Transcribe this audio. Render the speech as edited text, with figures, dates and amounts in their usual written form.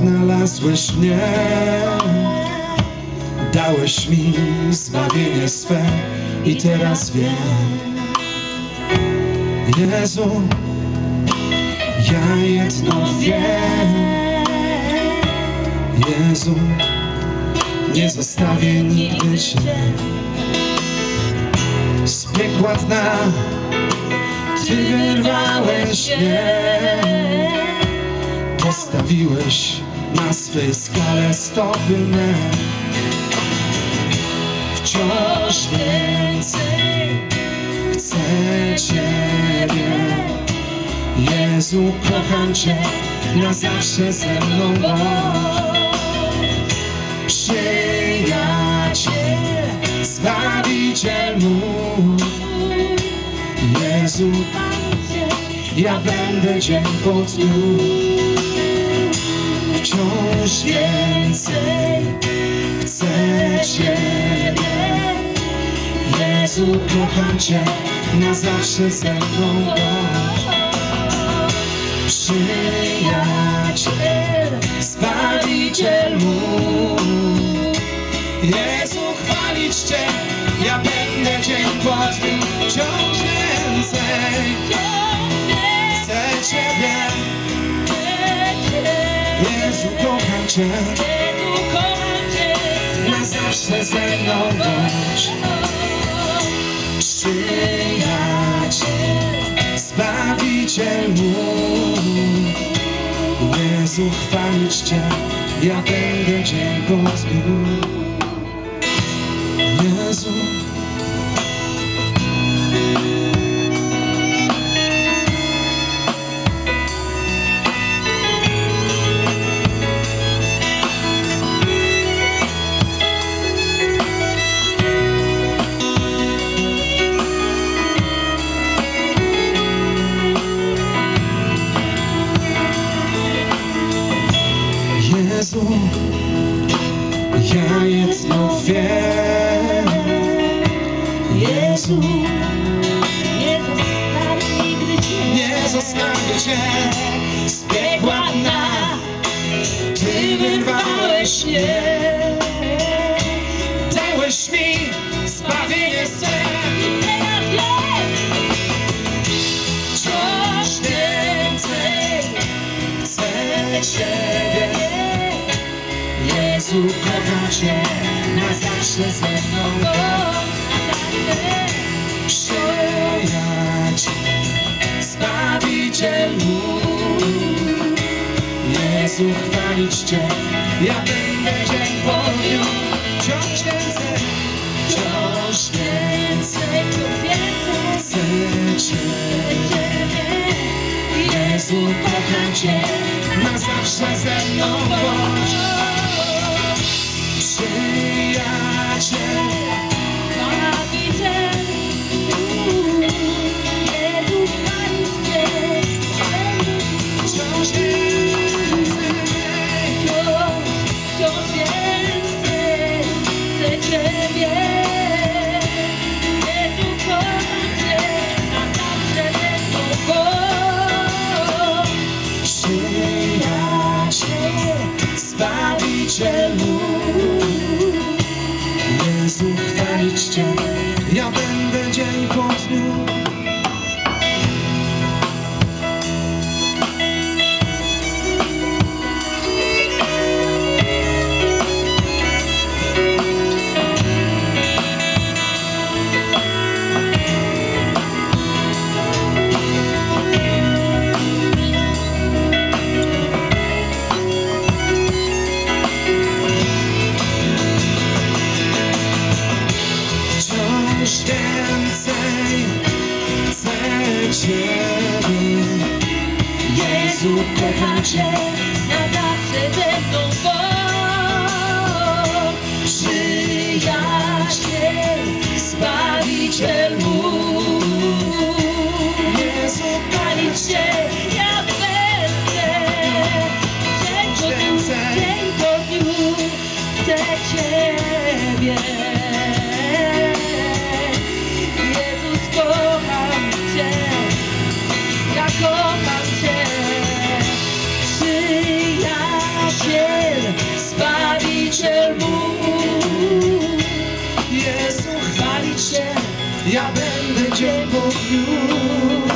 Odnalazłeś mnie, dałeś mi zbawienie swe i teraz wiem, Jezu, ja jedno wiem, Jezu, nie zostawię nigdy Cię. Z piekła dna Ty wyrwałeś mnie, postawiłeś na swej skale stopy me. Wciąż więcej chcę Ciebie, Jezu, kocham Cię, na zawsze ze mną bądź. Przyjaciel, Zbawiciel mój, Jezu, ja będę dzień po dniu. Wciąż więcej chcę Ciebie, Jezu, kocham Cię, na zawsze ze mną bądź. Przyjaciel, Zbawiciel mój, Jezu, chwalić Cię, ja będę dzień po dniu. Wciąż więcej chcę Ciebie, Jezu, kocham Cię, na zawsze ze mną bądź. Przyjaciel, Zbawiciel mój, Jezu, chwalić Cię, ja będę dzień po dniu. Jezu, Jezu, ja jedno wiem, Jezu, nie zostawię Cię. Z piekła dna Ty wyrwałeś mnie, dałeś mi zbawienie swe. Wciąż więcej chcę Ciebie, Jezu, kocham Cię, na zawsze ze mną bądź. Przyjaciel, Zbawiciel mój, Jezu, chwalić Cię, ja będę dzień po dniu. Wciąż więcej chcę Ciebie, Jezu, kocham Cię, na zawsze ze mną bądź. Przyjaciel, Zbawiciel, Jezu, chwalić Cię, wciąż więcej chcę Ciebie, Jezu, kocham Cię, na zawsze ze mną bądź. Przyjaciel, Zbawiciel mój, Jezu, chwalić Cię, ja będę dzień po dniu. ja będę dzień po dniu.